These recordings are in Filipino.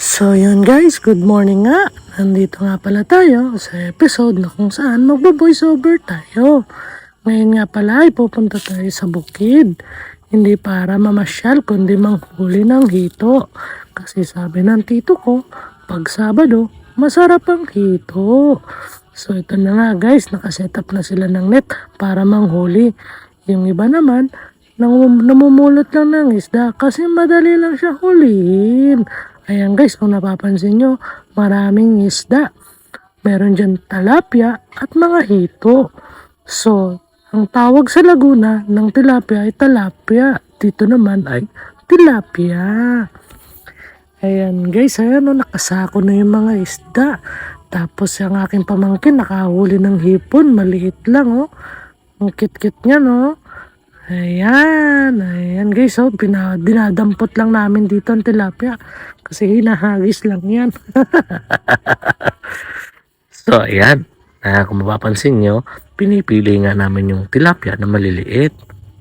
So yun guys, good morning nga. Nandito nga pala tayo sa episode na kung saan magbo-voice over tayo. Ngayon nga pala ay pupunta tayo sa bukid. Hindi para mamasyal kundi manghuli ng hito. Kasi sabi ng tito ko, pag Sabado, masarap ang hito. So ito na nga guys, nakaset up na sila ng net para manghuli. Yung iba naman, namumulot lang ng isda kasi madali lang siya hulihin. Ayan guys, kung napapansin nyo, maraming isda. Meron dyan tilapia at mga hito. So, ang tawag sa Laguna ng tilapia ay tilapia. Dito naman ay tilapia. Ayan guys, ayan o, nakasako na yung mga isda. Tapos yung aking pamangkin nakahuli ng hipon, maliit lang o. Ang kit-kit niya no. Ayan guys, oh, dinadampot lang namin dito ang tilapia kasi hinahagis lang yan. So, ayan, kung mapapansin nyo, pinipili nga namin yung tilapia na maliliit.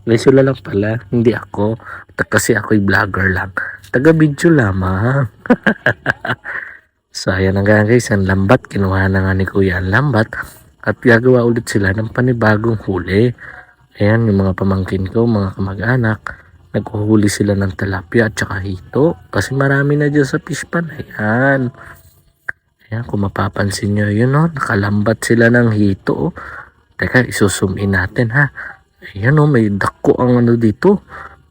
Lesula lang pala, hindi ako, kasi ako'y vlogger lang, taga-video lamang. So, ayan nga guys, ang lambat, kinuha na nga ni Kuya ang lambat at gagawa ulit sila ng panibagong huli. Ayan, yung mga pamangkin ko, mga kamag-anak, naghuhuli sila ng tilapia at saka hito. Kasi marami na dyan sa fish pan. Ayan. Ayan, kung mapapansin nyo, yun o, nakalambat sila ng hito. Oh. Teka, isusum in natin ha. Ayan o, may dako ang ano dito.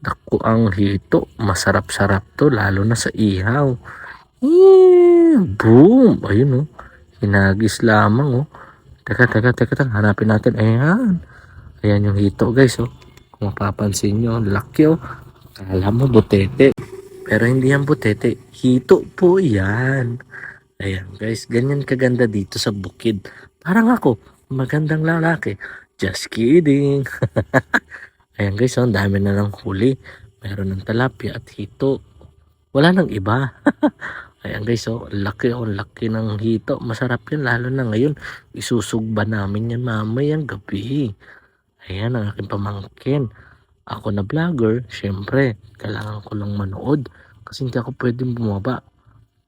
Dako ang hito. Masarap-sarap to, lalo na sa ihaw. Boom! Ayun o, hinagis lamang o. Teka, hanapin natin. Ayan. Ayan yung hito guys oh. Kung mapapansin nyo, laki oh. Kala mo butete. Pero hindi yan butete. Hito po yan. Ayan guys, ganyan kaganda dito sa bukid. Parang ako, magandang lalaki. Just kidding. Ayan guys oh, dami na ng huli. Meron ng tilapia at hito. Wala nang iba. Ayan guys oh, laki ng hito. Masarap yan lalo na ngayon. Isusugba namin yan mamayang gabi. Ayan ang aking pamangkin. Ako na vlogger, syempre, kailangan ko lang manood. Kasi hindi ako pwedeng bumaba.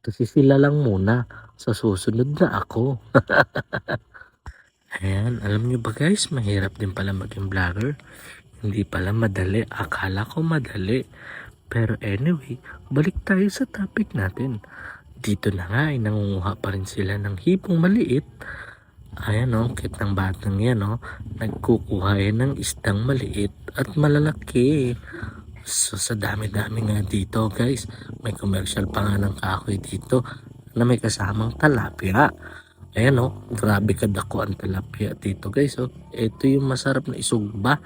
Kasi sila lang muna. Sa susunod na ako. Ayan, alam nyo ba guys, mahirap din pala maging vlogger. Hindi pala madali. Akala ko madali. Pero anyway, balik tayo sa topic natin. Dito na nga ay nangunguha pa rin sila ng hipong maliit. Ayan o, kit ng batang yan o. Nagkukuha yan ng isdang maliit at malalaki. So sa dami-dami nga dito guys, may commercial pa nga ng kahoy dito na may kasamang tilapia. Ayan o, grabe kadako ang tilapia dito guys o. Ito yung masarap na isugba.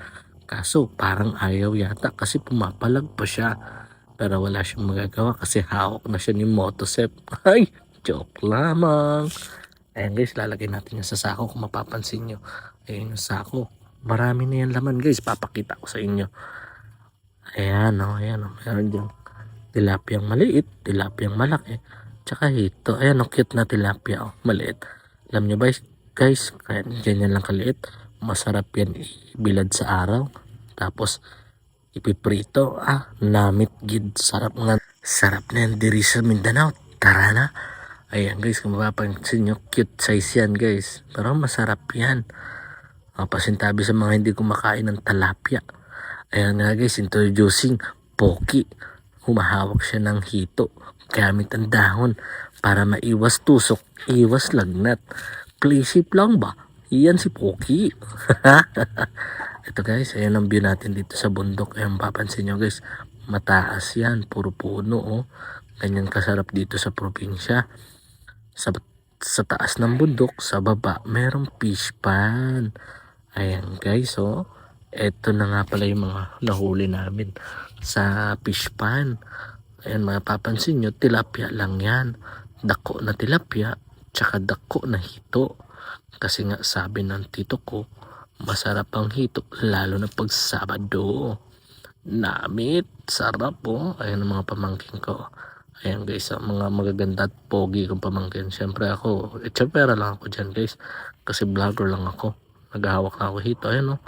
Kaso parang ayaw yata kasi pumapalag pa siya. Pero wala siyang magagawa kasi hawak na siya ni Motosep. Ay, joke lamang. Ayan guys, lalagay natin yung sa sako kung mapapansin nyo. Ayan yung sako. Marami na yan laman guys, papakita ko sa inyo. Ayan o, meron dyan tilapiyang maliit, tilapiyang malaki, tsaka hito. Ayan o, cute na tilapia o, maliit. Alam nyo ba guys, kaya ganyan lang kaliit. Masarap yan ibilad sa araw. Tapos, ipiprito. Namit gid. Sarap nga. Sarap na yan diri sa Mindanao. Tara na. Ayan guys, kung mapapansin nyo, cute size yan guys. Pero masarap yan. Pasintabi sa mga hindi kumakain ng tilapia. Ayan nga guys, introducing Poki. Humahawak siya ng hito gamit ang dahon para maiwas tusok, iwas lagnat. Play safe lang ba? Iyan si Poki. Ito guys, ayan ang view natin dito sa bundok. Ayan, papansin nyo guys, mataas yan, puro puno oh. Ganyan kasarap dito sa probinsya. Sa taas ng bundok, sa baba, merong fish pan. Ayan guys, oh. Ito na nga pala yung mga nahuli namin sa fish pan. Ayan, mapapansin nyo, tilapia lang yan. Dako na tilapia, tsaka dako na hito. Kasi nga sabi ng tito ko, masarap ang hito, lalo na pag Sabado. Namit, sarap oh. Ayan ang mga pamangkin ko. Ayan guys, mga magaganda at pogi kong pamangkin. Siyempre ako, tsapera lang ako dyan guys. Kasi vlogger lang ako. Naghahawak na ako hito. Ayan o.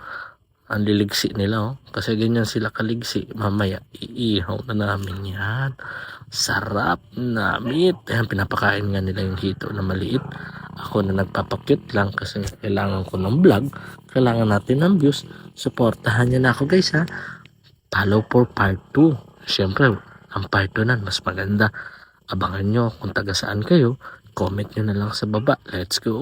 Ang liligsi nila, oh. Kasi ganyan sila kaligsi. Mamaya, iihaw na namin yan. Sarap na meat. Ayan, pinapakain nga nila yung hito na maliit. Ako na nagpapakyut lang kasi kailangan ko ng vlog. Kailangan natin ng views. Supportahan nyo na ako guys ha. Follow for part 2. Siyempre, ang part 2 nan, mas maganda. Abangan nyo kung taga saan kayo. Comment nyo na lang sa baba. Let's go!